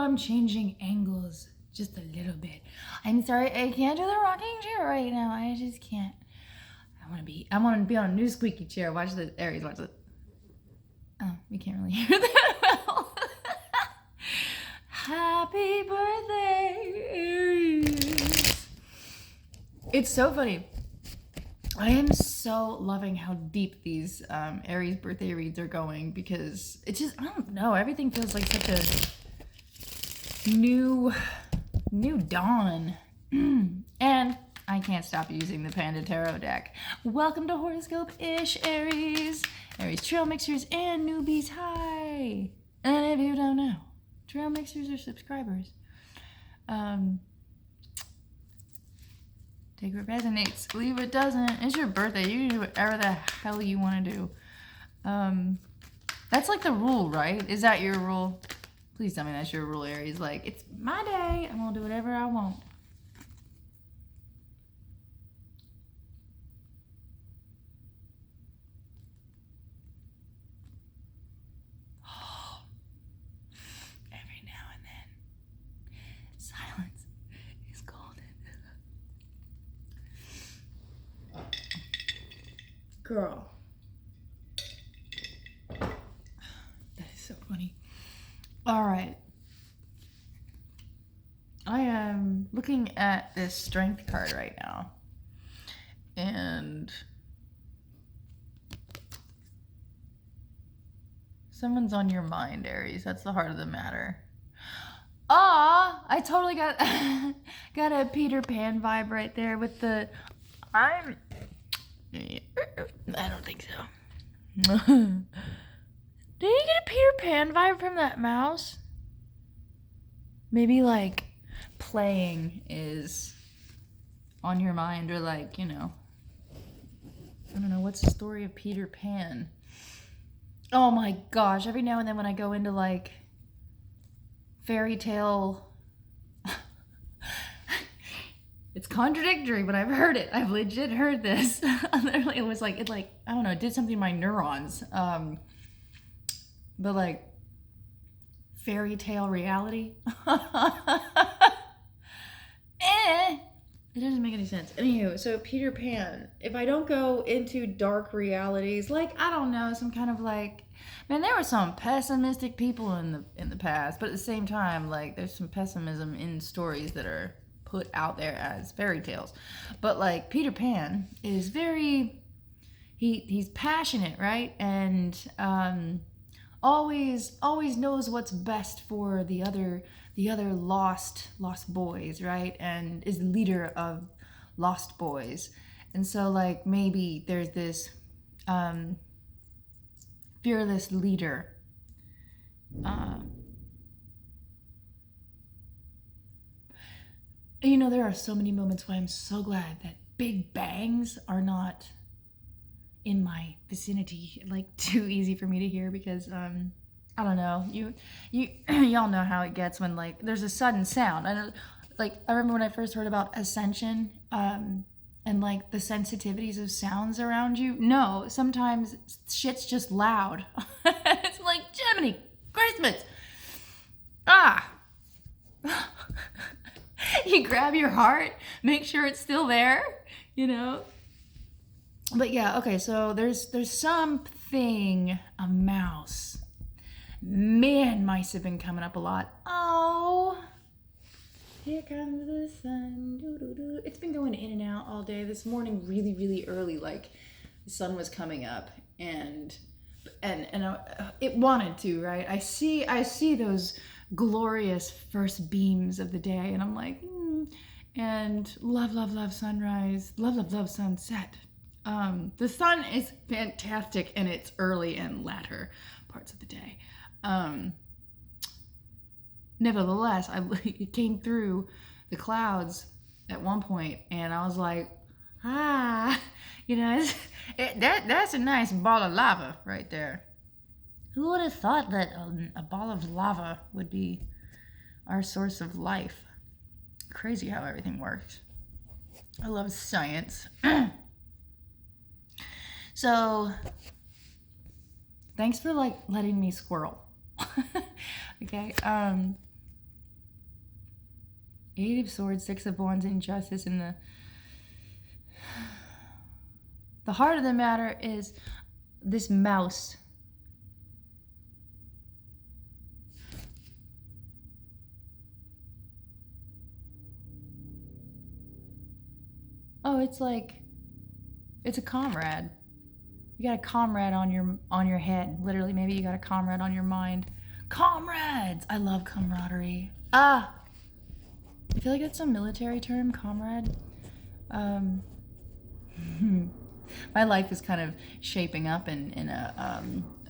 I'm changing angles just a little bit. I'm sorry, I can't do the rocking chair right now. I just can't. I want to be on a new squeaky chair. Watch the Aries, watch it. Oh, we can't really hear that well. Happy birthday, Aries. It's so funny. I am so loving how deep these Aries birthday reads are going, because it's just, I don't know, everything feels like such a new dawn. And I can't stop using the Panda Tarot deck. Welcome to Horoscope-ish, Aries. Aries Trail Mixers and newbies, hi. And if you don't know, Trail Mixers are subscribers. Take what resonates, leave what doesn't. It's your birthday. You can do whatever the hell you want to do. That's like the rule, right? Is that your rule? Please tell me that's your rule, Aries. Like, it's my day. I'm going to do whatever I want. Every now and then, silence is golden. Girl. That is so funny. All right. I am looking at this strength card right now. And someone's on your mind, Aries. That's the heart of the matter. I totally got got a Peter Pan vibe right there with the I don't think so. Did you get a Peter Pan vibe from that mouse? Maybe like playing is on your mind, or like, you know, I don't know, what's the story of Peter Pan? Oh my gosh, every now and then when I go into like fairy tale, it's contradictory, but I've heard it. I've legit heard this. Literally, it was like, it like, I don't know, it did something to my neurons. But like fairy tale reality. It doesn't make any sense. Anywho, so Peter Pan, if I don't go into dark realities, like, I don't know, some kind of like, man, there were some pessimistic people in the past, but at the same time, like, there's some pessimism in stories that are put out there as fairy tales. But like Peter Pan is very, he's passionate, right? And always knows what's best for the other lost boys, right? And is the leader of lost boys. And so like maybe there's this fearless leader. You know, there are so many moments where I'm so glad that big bangs are not in my vicinity, like too easy for me to hear, because I don't know, y'all know how it gets when like there's a sudden sound. I remember when I first heard about ascension and like the sensitivities of sounds around you. No, sometimes shit's just loud. It's like, Jiminy Christmas. You grab your heart, make sure it's still there, you know. But yeah, okay, so there's something, a mouse. Man, mice have been coming up a lot. Oh, here comes the sun. Doo-doo-doo. It's been going in and out all day. This morning, really, really early, like the sun was coming up, and it wanted to, right? I see those glorious first beams of the day, and I'm like, and love sunrise, love sunset. The sun is fantastic in its early and latter parts of the day. Nevertheless, it came through the clouds at one point, and I was like, you know, that's a nice ball of lava right there. Who would have thought that a ball of lava would be our source of life? Crazy how everything works. I love science. So, thanks for like letting me squirrel. Okay. Eight of Swords, Six of Wands, Injustice, and the heart of the matter is this mouse. Oh, it's like, it's a comrade. You got a comrade on your head. Literally, maybe you got a comrade on your mind. Comrades! I love camaraderie. I feel like it's a military term, comrade. My life is kind of shaping up in a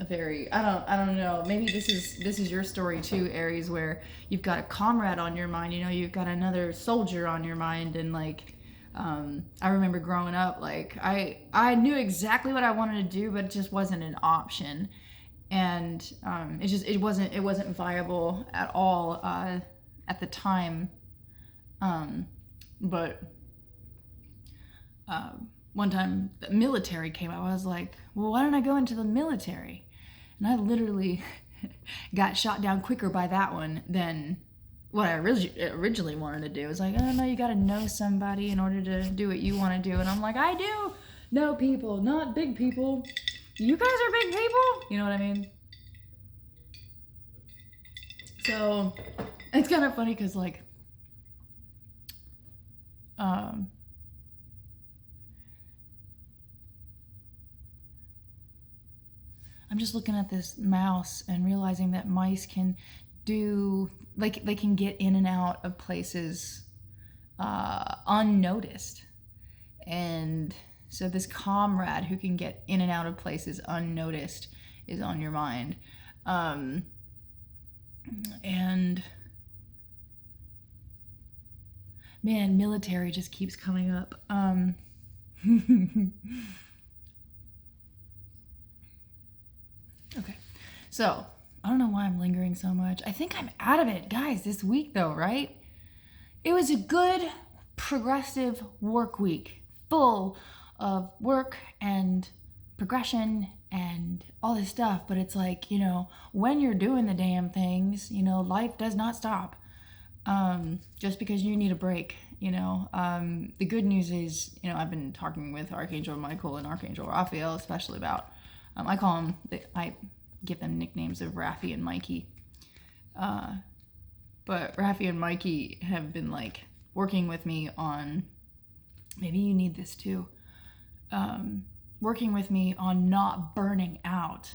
very, I don't know, maybe this is your story too, Aries, where you've got a comrade on your mind, you know, you've got another soldier on your mind. And like, I remember growing up, like I knew exactly what I wanted to do, but it just wasn't an option. And it wasn't viable at all at the time. But one time the military came out. I was like, well, why don't I go into the military? And I literally got shot down quicker by that one than what I originally wanted to do. It's like, oh no, you got to know somebody in order to do what you want to do. And I'm like, I do know people, not big people. You guys are big people. You know what I mean? So it's kind of funny because like, I'm just looking at this mouse and realizing that mice can do, like, they can get in and out of places unnoticed. And so this comrade who can get in and out of places unnoticed is on your mind. And man, military just keeps coming up. Okay, so I don't know why I'm lingering so much. I think I'm out of it, guys, this week though, right? It was a good, progressive work week, full of work and progression and all this stuff. But it's like, you know, when you're doing the damn things, you know, life does not stop just because you need a break, you know. The good news is, you know, I've been talking with Archangel Michael and Archangel Raphael, especially about, I call them, I give them nicknames of Raffi and Mikey. But Raffi and Mikey have been like working with me on, maybe you need this too, working with me on not burning out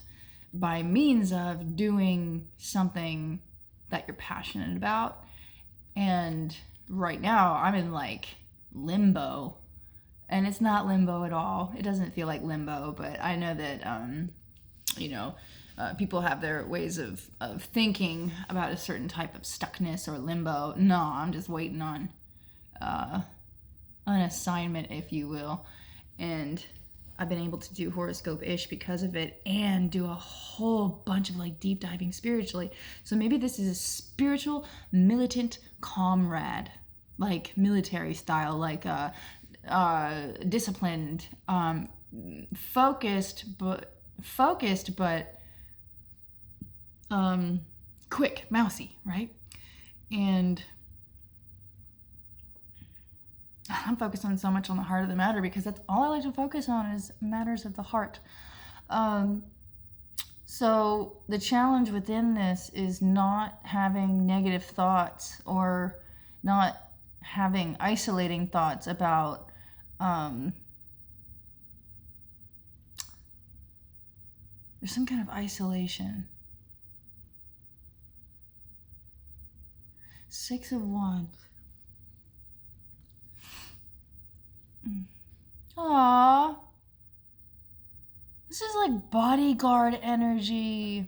by means of doing something that you're passionate about. And right now I'm in like limbo, and it's not limbo at all. It doesn't feel like limbo, but I know that, you know, people have their ways of thinking about a certain type of stuckness or limbo. No, I'm just waiting on an assignment, if you will. And I've been able to do horoscope-ish because of it, and do a whole bunch of like deep diving spiritually. So maybe this is a spiritual militant comrade, like military style, like disciplined, focused, but quick, mousy, right? And I'm focused on so much on the heart of the matter because that's all I like to focus on, is matters of the heart. So the challenge within this is not having negative thoughts, or not having isolating thoughts about there's some kind of isolation. Six of Wands. Aww. This is like bodyguard energy.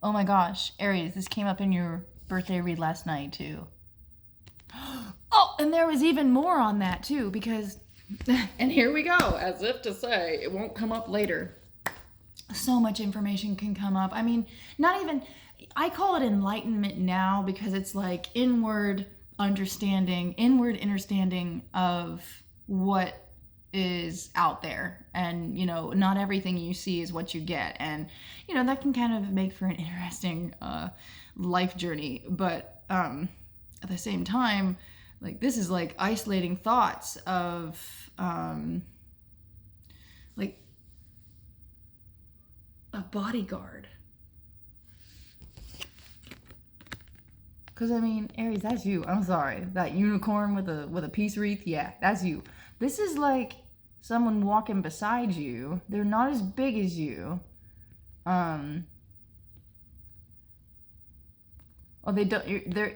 Oh my gosh, Aries, this came up in your birthday read last night too. Oh, and there was even more on that too, because, and here we go, as if to say it won't come up later. So much information can come up. I mean, not even, I call it enlightenment now because it's like inward understanding of what is out there, and you know, not everything you see is what you get, and you know, that can kind of make for an interesting life journey. But at the same time, like, this is like isolating thoughts of like a bodyguard. Because I mean, Aries, that's you. I'm sorry. That unicorn with a peace wreath, yeah, that's you. This is like someone walking beside you. They're not as big as you. Oh, they don't.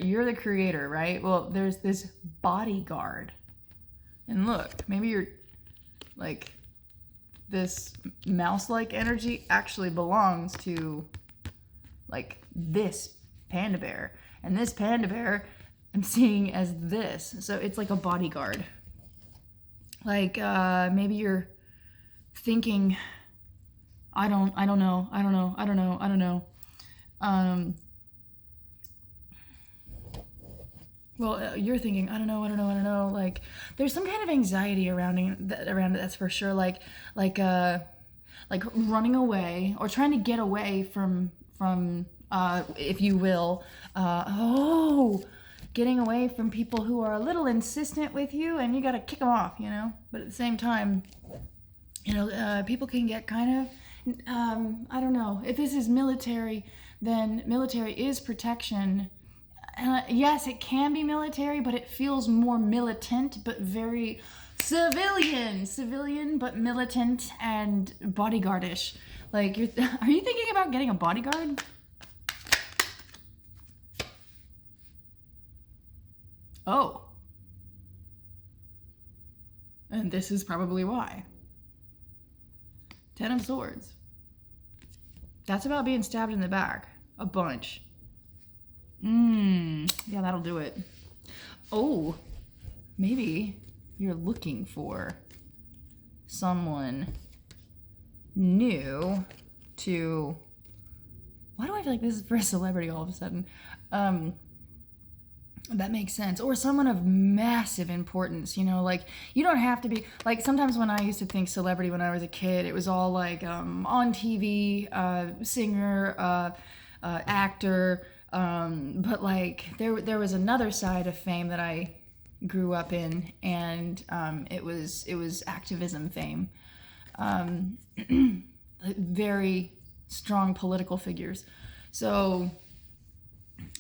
You're the creator, right? Well, there's this bodyguard, and look, maybe you're like, this mouse-like energy actually belongs to like this panda bear, and this panda bear I'm seeing as this. So it's like a bodyguard. Like maybe you're thinking, I don't know. Well, you're thinking, I don't know. Like, there's some kind of anxiety around it, that's for sure. Like running away or trying to get away from if you will, getting away from people who are a little insistent with you, and you got to kick them off, you know. But at the same time, you know, people can get kind of, I don't know. If this is military, then military is protection. Yes, it can be military, but it feels more militant, but very civilian, but militant and bodyguardish. Like, are you thinking about getting a bodyguard? Oh. And this is probably why. 10 of Swords. That's about being stabbed in the back. A bunch. Yeah, that'll do it. Oh, maybe you're looking for someone new to... Why do I feel like this is for a celebrity all of a sudden? That makes sense. Or someone of massive importance, you know, like, you don't have to be, like, sometimes when I used to think celebrity when I was a kid, it was all like on TV, singer, actor, but like there was another side of fame that I grew up in, and it was activism fame. Very strong political figures. So,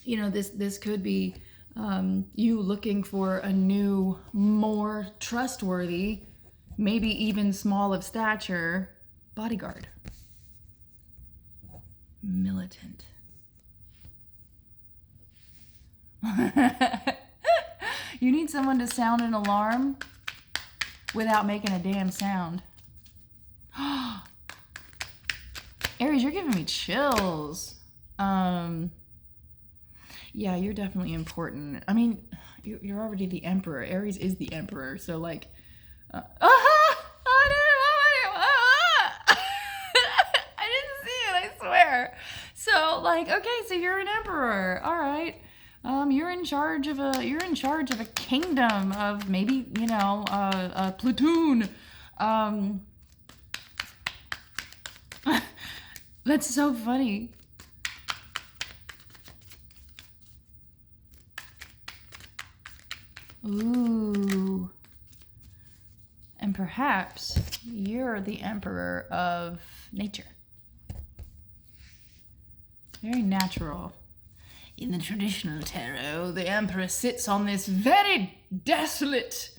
you know, this could be you looking for a new, more trustworthy, maybe even small of stature bodyguard. Militant. You need someone to sound an alarm without making a damn sound. Aries, you're giving me chills. Yeah, you're definitely important. I mean, you're already the emperor. Aries is the emperor, so like, I didn't see it, I swear. So like, okay, so you're an emperor. All right. You're in charge of a kingdom of maybe, you know, a platoon. That's so funny. Ooh. And perhaps you're the emperor of nature. Very natural. In the traditional tarot, the emperor sits on this very desolate...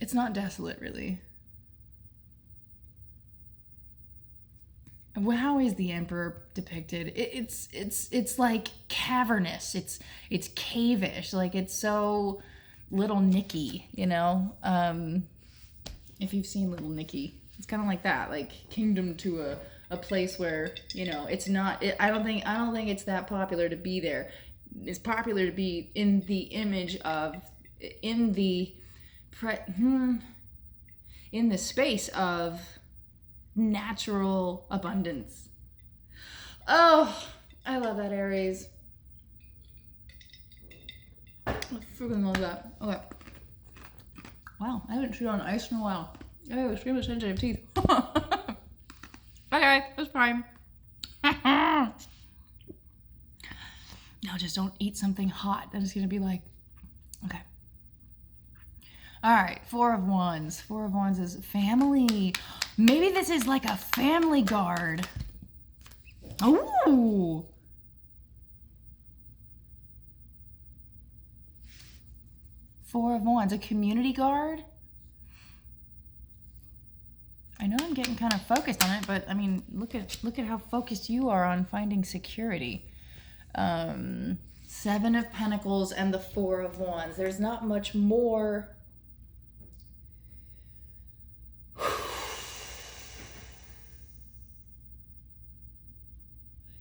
It's not desolate, really. Well, how is the emperor depicted? It's like cavernous. It's cave-ish. Like, it's so Little Nicky, you know? If you've seen Little Nicky, it's kind of like that. Like, kingdom to a place where, you know, it's not... I don't think it's that popular to be there. It's popular to be in the image of... in the space of natural abundance. Oh, I love that, Aries. I freaking love that. Okay. Wow, I haven't chewed on ice in a while. Oh, extremely sensitive teeth. Okay, that's fine. No, just don't eat something hot. Then it's gonna be like, okay. All right, Four of Wands. Four of Wands is family. Maybe this is like a family guard. Ooh. Four of Wands, a community guard. I know I'm getting kind of focused on it, but I mean, look at how focused you are on finding security. Seven of Pentacles and the Four of Wands. There's not much more.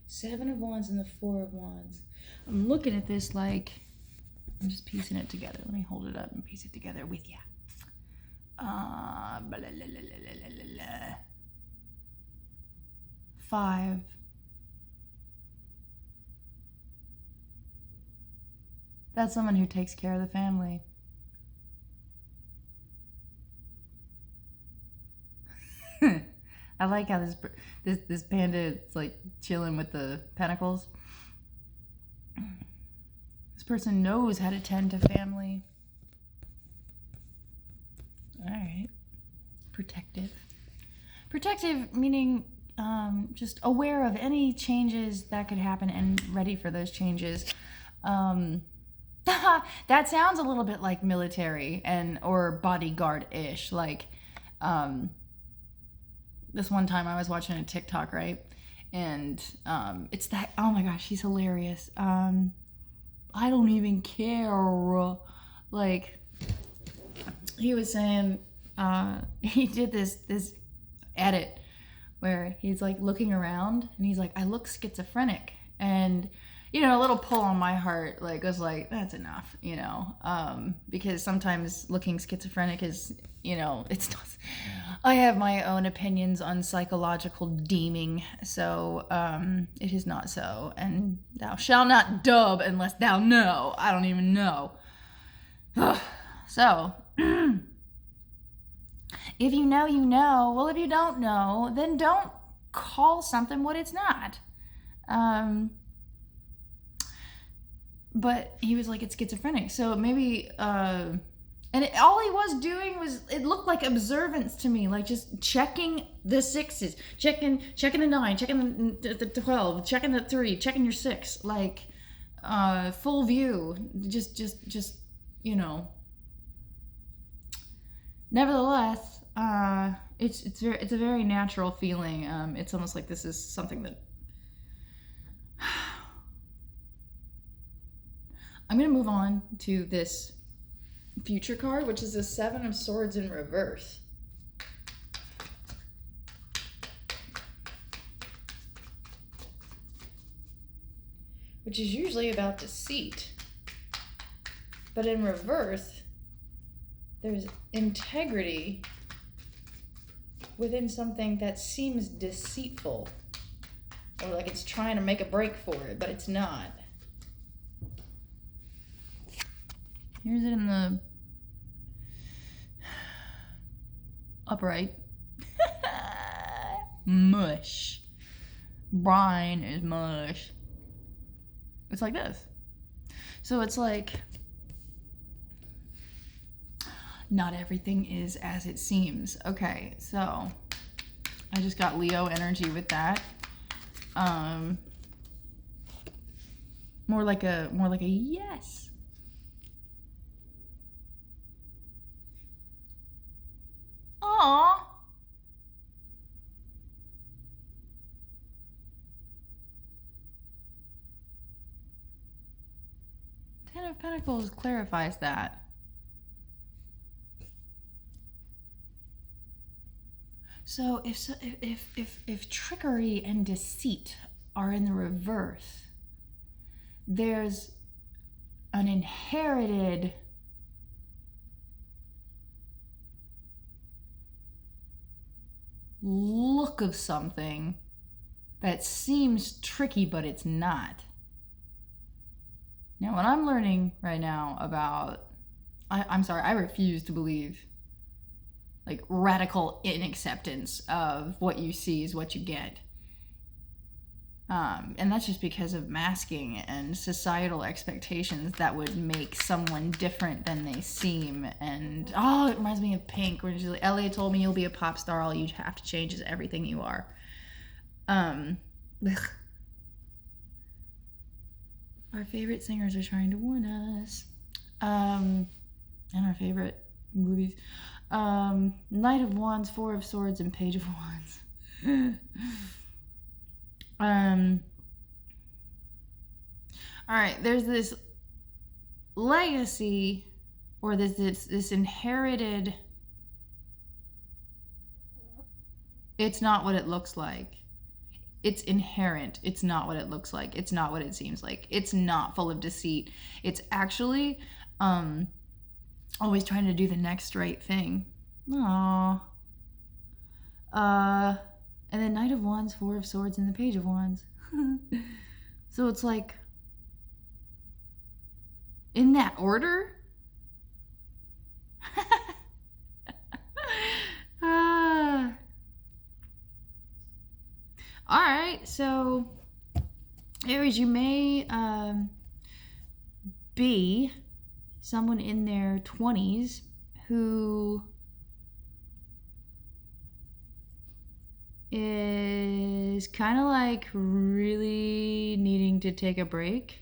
Seven of Wands and the Four of Wands. I'm looking at this like, I'm just piecing it together. Let me hold it up and piece it together with you. Five. That's someone who takes care of the family. I like how this panda is like chilling with the pentacles. This person knows how to tend to family. All right. Protective. Protective meaning just aware of any changes that could happen and ready for those changes. That sounds a little bit like military and or bodyguard-ish. Like this one time I was watching a TikTok, right? And it's that, oh my gosh, he's hilarious. I don't even care. Like, he was saying, he did this edit where he's like looking around and he's like, I look schizophrenic. And, you know, a little pull on my heart, like, was like, that's enough, you know, because sometimes looking schizophrenic is, you know, it's not, I have my own opinions on psychological deeming, so it is not so, and thou shalt not dub unless thou know. I don't even know. So, if you know, you know. Well, if you don't know, then don't call something what it's not. But he was like, it's schizophrenic. So maybe, and all he was doing was, it looked like observance to me, like just checking the sixes, checking the 9, checking the 12, checking the 3, checking your 6, like full view, just you know. Nevertheless, it's a very natural feeling. It's almost like this is something that I'm going to move on to this future card, which is the Seven of Swords in reverse. Which is usually about deceit. But in reverse, there's integrity within something that seems deceitful. Or like it's trying to make a break for it, but it's not. Here's it in the upright. Mush. Brine is mush. It's like this. So it's like, not everything is as it seems. Okay, so I just got Leo energy with that. More like a yes. Aww. Ten of Pentacles clarifies that. So if trickery and deceit are in the reverse, there's an inherited look of something that seems tricky, but it's not. Now, what I'm learning right now about, I'm sorry, I refuse to believe like radical inacceptance of what you see is what you get. And that's just because of masking and societal expectations that would make someone different than they seem. And it reminds me of Pink, where she's like, Elliot told me you'll be a pop star. All you have to change is everything you are. Our favorite singers are trying to warn us. And our favorite movies. Knight of Wands, Four of Swords, and Page of Wands. All right, there's this legacy, or this inherited, it's not what it looks like. It's inherent. It's not what it looks like. It's not what it seems like. It's not full of deceit. It's actually always trying to do the next right thing. Aww. And then Knight of Wands, Four of Swords, and the Page of Wands. So it's like, in that order? All right, so Aries, you may be someone in their 20s who is kind of like really needing to take a break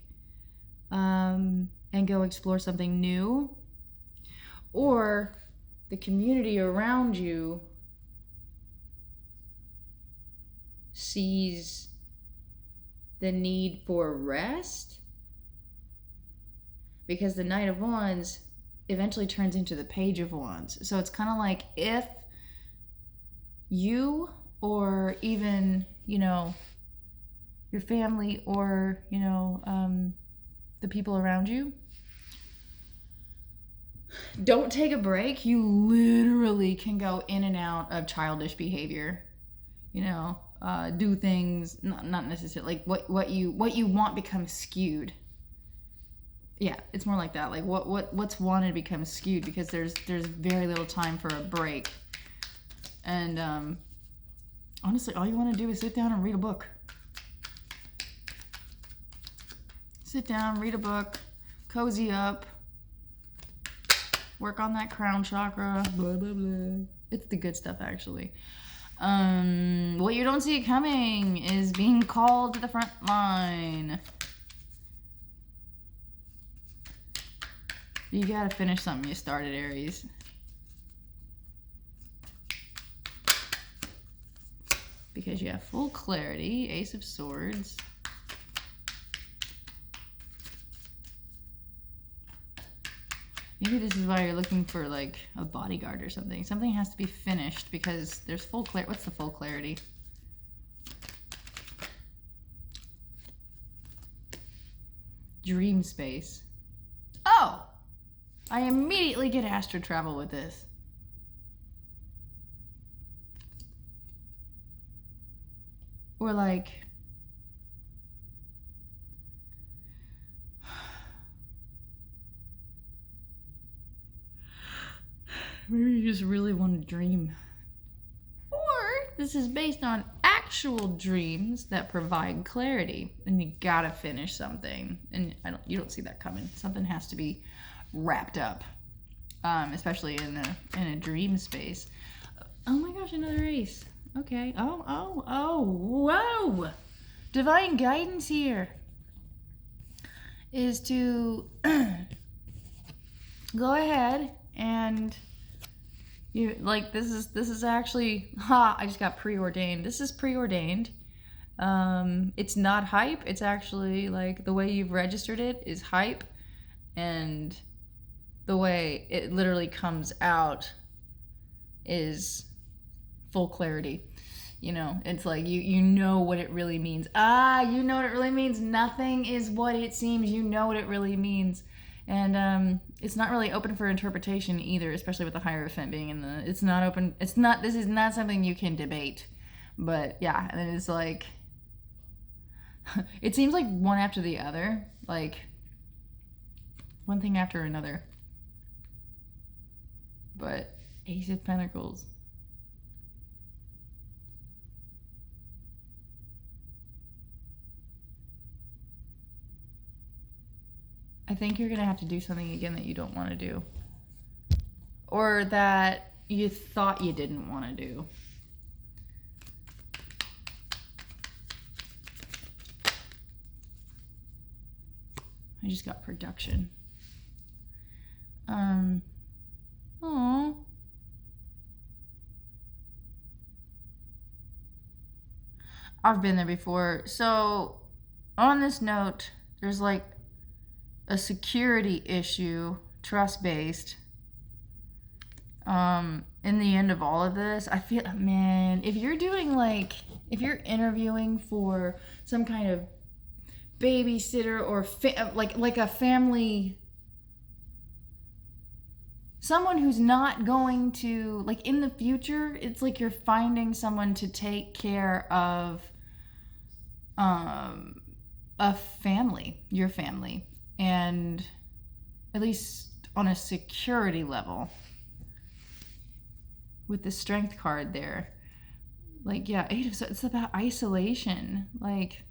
and go explore something new, or the community around you sees the need for rest, because the Knight of Wands eventually turns into the Page of Wands. So it's kind of like, if you, or even, your family, or, the people around you don't take a break, you literally can go in and out of childish behavior. Do things not necessarily like what you want becomes skewed. Yeah, it's more like that. Like what's wanted becomes skewed, because there's very little time for a break. And honestly, all you want to do is sit down and read a book. Sit down, read a book, cozy up, work on that crown chakra, blah, blah, blah. It's the good stuff, actually. What you don't see coming is being called to the front line. You gotta finish something you started, Aries. Because you have full clarity, Ace of Swords. Maybe this is why you're looking for like a bodyguard or something. Something has to be finished because there's full clarity. What's the full clarity? Dream space. Oh! I immediately get astral travel with this. Or like, maybe you just really want to dream. Or this is based on actual dreams that provide clarity, and you gotta finish something. And you don't see that coming. Something has to be wrapped up, especially in a dream space. Oh my gosh, another ace. Okay. Whoa! Divine guidance here is to go ahead and this is actually I just got preordained. This is preordained. It's not hype. It's actually like the way you've registered it is hype, and the way it literally comes out is full clarity. It's like you know what it really means. You know what it really means. Nothing is what it seems. You know what it really means. And it's not really open for interpretation either, especially with the Hierophant being in the... It's not open... This is not something you can debate. But yeah, and it is like... It seems like one after the other. Like, one thing after another. But Ace of Pentacles. I think you're going to have to do something again that you don't want to do. Or that you thought you didn't want to do. I just got production. Oh. I've been there before. So, on this note, there's like a security issue, trust-based. In the end of all of this, I feel, man, if you're doing like, if you're interviewing for some kind of babysitter or like a family, someone who's not going to, like in the future, it's like you're finding someone to take care of a family, your family, and at least on a security level. With the strength card there. Like, yeah, it's about isolation. Like,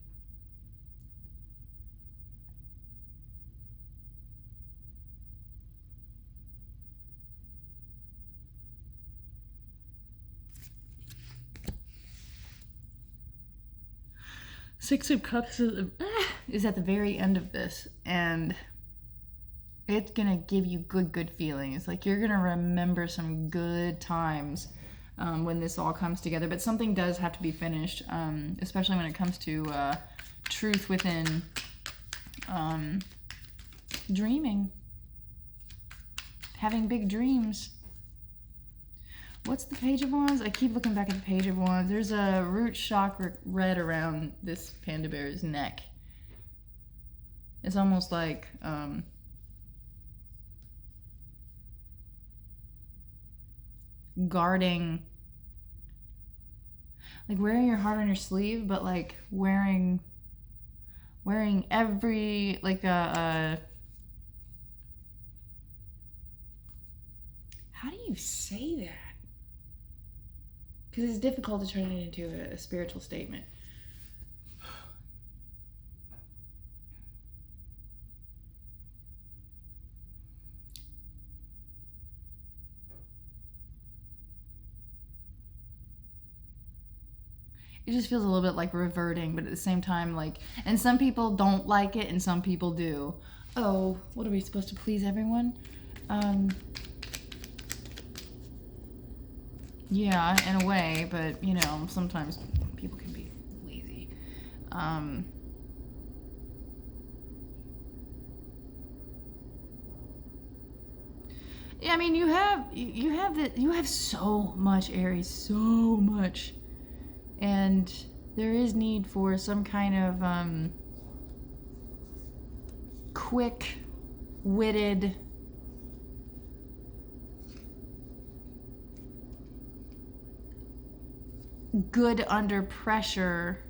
Six of Cups is at the very end of this, and it's gonna give you good feelings. Like, you're gonna remember some good times when this all comes together. But something does have to be finished, especially when it comes to truth within dreaming, having big dreams. What's the Page of Wands? I keep looking back at the Page of Wands. There's a root chakra red around this panda bear's neck. It's almost like guarding, like wearing your heart on your sleeve, but like wearing every, like how do you say that? Because it's difficult to turn it into a spiritual statement. It just feels a little bit like reverting, but at the same time, like, and some people don't like it and some people do. Oh, what are we supposed to please everyone? Yeah, in a way, but you know, sometimes people can be lazy. Yeah, I mean, you have so much, Aries, so much. And there is need for some kind of quick-witted, good under pressure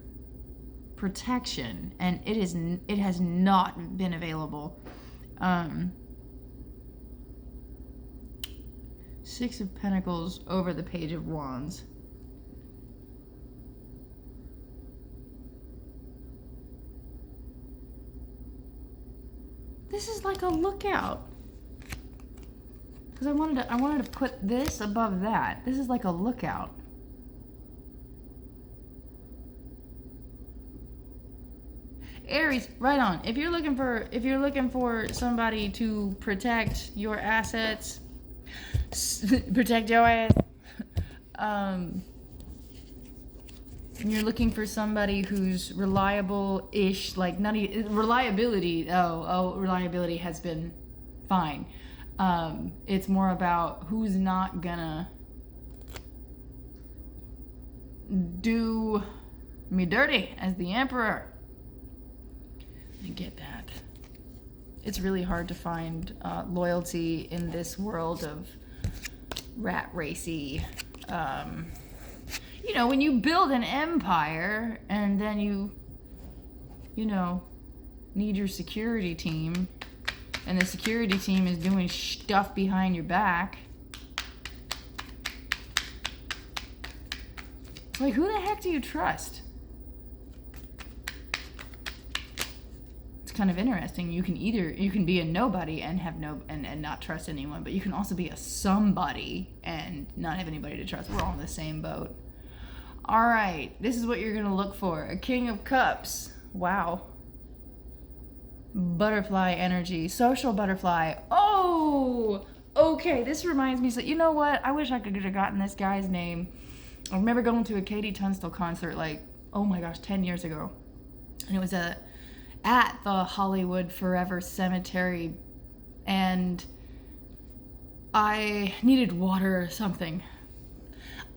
protection, and it has not been available. Six of Pentacles over the Page of Wands. This is like a lookout. Because I wanted to put this above that. This is like a lookout. Aries, right on. If you're looking for somebody to protect your assets, protect your ass. And you're looking for somebody who's reliable-ish, like not even reliability. Reliability has been fine. It's more about who's not gonna do me dirty as the Emperor. I get that. It's really hard to find loyalty in this world of rat racy. You know, when you build an empire and then you know, need your security team, and the security team is doing stuff behind your back, Like, who the heck do you trust? It's kind of interesting. You can be a nobody and have and not trust anyone, but you can also be a somebody and not have anybody to trust. We're all in the same boat. All right, this is what you're gonna look for. A King of Cups. Wow. Butterfly energy, social butterfly. Oh, okay. This reminds me. So you know what? I wish I could have gotten this guy's name. I remember going to a Katie Tunstall concert, like, oh my gosh, 10 years ago, and it was at the Hollywood Forever Cemetery, and I needed water or something.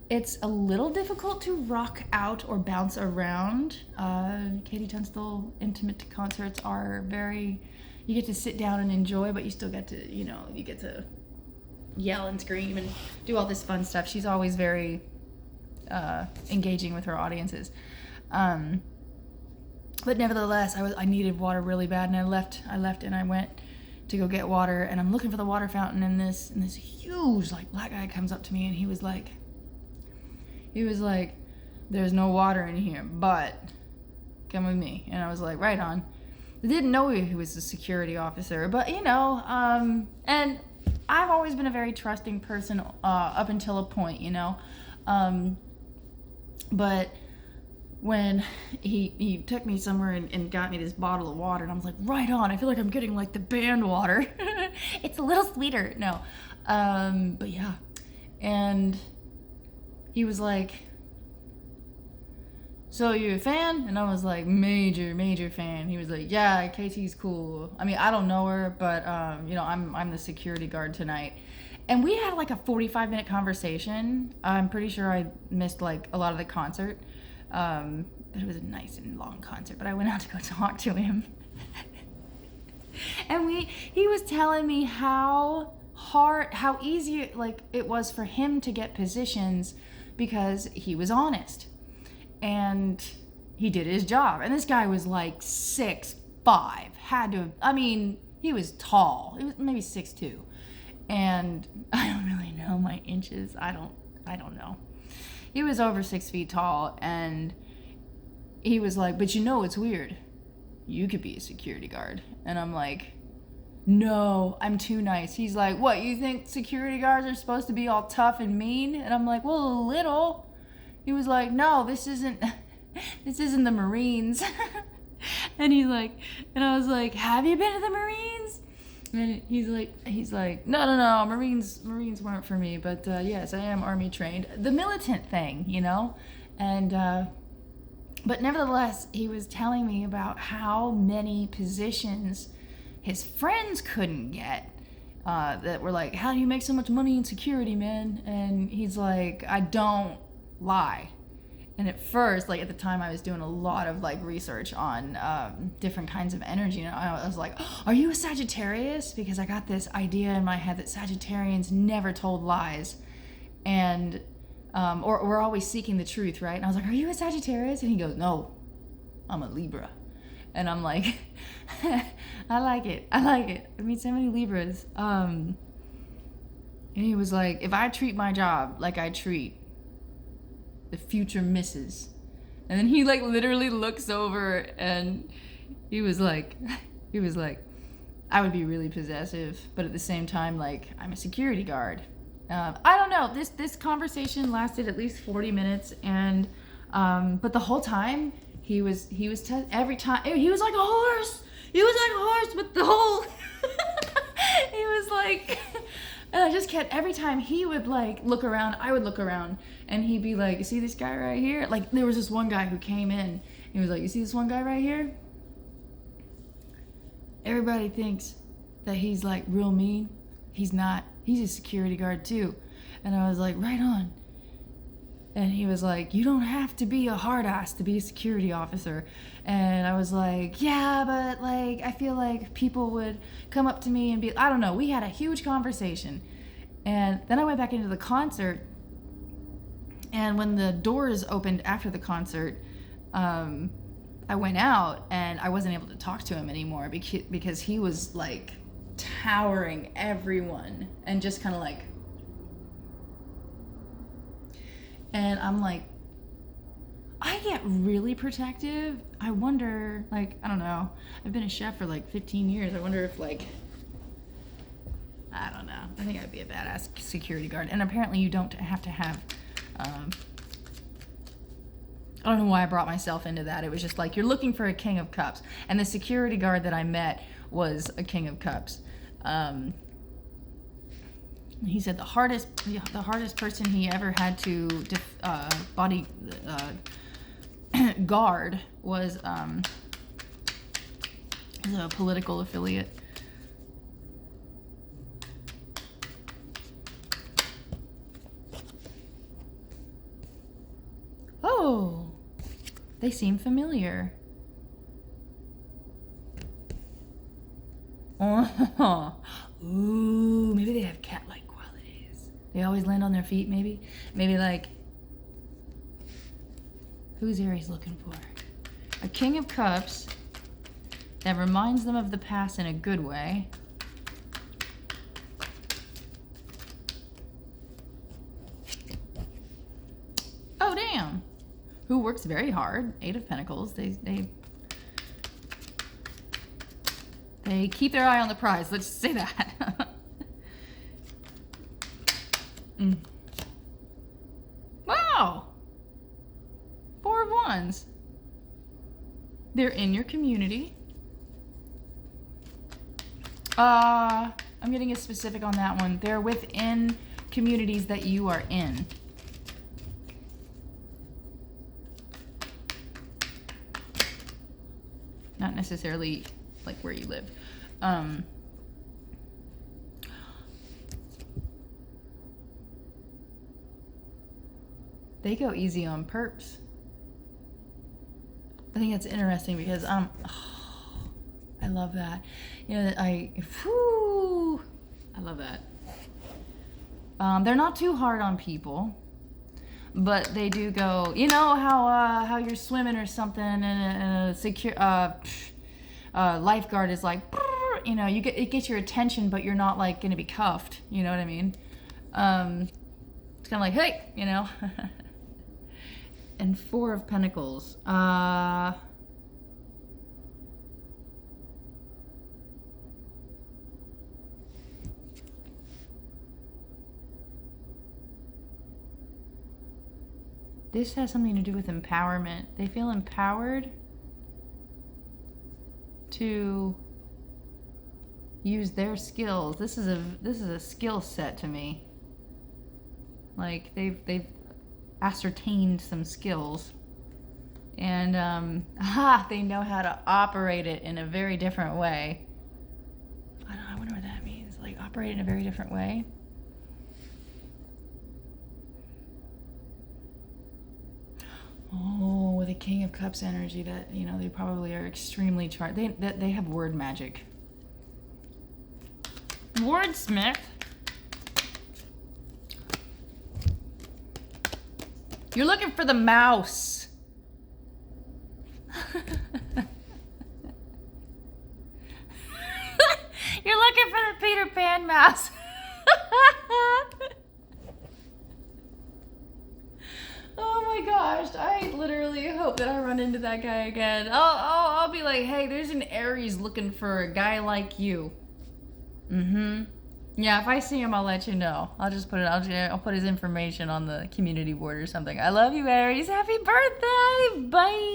It's a little difficult to rock out or bounce around. Katie Tunstall intimate concerts are very, you get to sit down and enjoy, but you still get to, you get to yell and scream and do all this fun stuff. She's always very engaging with her audiences. But nevertheless, I needed water really bad, and I left and I went to go get water, and I'm looking for the water fountain, and this huge, like, black guy comes up to me, and he was like, there's no water in here, but come with me. And I was like, right on. I didn't know he was a security officer, but and I've always been a very trusting person up until a point, but when he took me somewhere and got me this bottle of water, and I was like, right on. I feel like I'm getting like the band water. It's a little sweeter. No. But yeah. And he was like, so you a fan? And I was like, major fan. He was like, yeah, Katie's cool. I mean, I don't know her, but I'm the security guard tonight. And we had like a 45-minute conversation. I'm pretty sure I missed like a lot of the concert. But it was a nice and long concert. But I went out to go talk to him. And he was telling me how easy like it was for him to get positions because he was honest. And he did his job. And this guy was like 6'5". He was tall. He was maybe 6'2". And I don't really know my inches. I don't know. He was over 6 feet tall, and he was like, but it's weird. You could be a security guard. And I'm like, no, I'm too nice. He's like, what, you think security guards are supposed to be all tough and mean? And I'm like, well, a little. He was like, no, this isn't the Marines. And I was like, have you been to the Marines? And he's like, no, Marines weren't for me, but yes, I am Army trained. The militant thing, and but nevertheless, he was telling me about how many positions his friends couldn't get, that were like, how do you make so much money in security, man? And he's like, I don't lie. And at first, like at the time, I was doing a lot of like research on different kinds of energy, and I was like, are you a Sagittarius? Because I got this idea in my head that Sagittarians never told lies, and or we're always seeking the truth, right? And I was like, are you a Sagittarius? And he goes, no, I'm a Libra. And I'm like, I like it. I meet so many Libras. And he was like, if I treat my job like I treat the future missus. And then he like literally looks over, and he was like, I would be really possessive, but at the same time, like, I'm a security guard. I don't know. This conversation lasted at least 40 minutes, and but the whole time every time he was like a horse. He was like a horse with the whole. He was like. And I just kept, every time he would like look around, I would look around, and he'd be like, you see this guy right here? Like, there was this one guy who came in, he was like, you see this one guy right here? Everybody thinks that he's like real mean. He's not. He's a security guard too. And I was like, right on. And he was like, you don't have to be a hard ass to be a security officer. And I was like, yeah, but like, I feel like people would come up to me and be, I don't know. We had a huge conversation. And then I went back into the concert. And when the doors opened after the concert, I went out, and I wasn't able to talk to him anymore because he was like towering everyone and just kind of like, and I'm like, I get really protective. I wonder, like, I don't know. I've been a chef for like 15 years. I wonder if, like, I don't know. I think I'd be a badass security guard. And apparently you don't have to have, I don't know why I brought myself into that. It was just like, you're looking for a king of cups. And the security guard that I met was a king of cups. He said the hardest person he ever had to body guard was a political affiliate. Oh, they seem familiar. Oh, ooh, maybe they have cat-like qualities. They always land on their feet, maybe? Maybe like, who's Aries looking for? A king of cups that reminds them of the past in a good way. Oh, damn. Who works very hard. 8 of Pentacles. They keep their eye on the prize. Let's say that. Wow. 4 of Wands. They're in your community. I'm getting as specific on that one. They're within communities that you are in. Not necessarily like where you live. They go easy on perps. I think it's interesting because I love that. You know, I love that. They're not too hard on people, but they do go. You know how you're swimming or something, and a secure lifeguard is like, you know, it gets your attention, but you're not like gonna be cuffed. You know what I mean? It's kind of like, hey, you know. And 4 of Pentacles. This has something to do with empowerment. They feel empowered to use their skills. This is a skill set to me. Like they've ascertained some skills, and they know how to operate it in a very different way. I wonder what that means. Like operate in a very different way. Oh, with a King of Cups energy, that, you know, they probably are extremely charged. They have word magic. Wordsmith. You're looking for the mouse. You're looking for the Peter Pan mouse. Oh my gosh, I literally hope that I run into that guy again. I'll be like, hey, there's an Aries looking for a guy like you. Yeah, if I see him, I'll let you know. I'll just put it. I'll put his information on the community board or something. I love you, Aries. Happy birthday. Bye.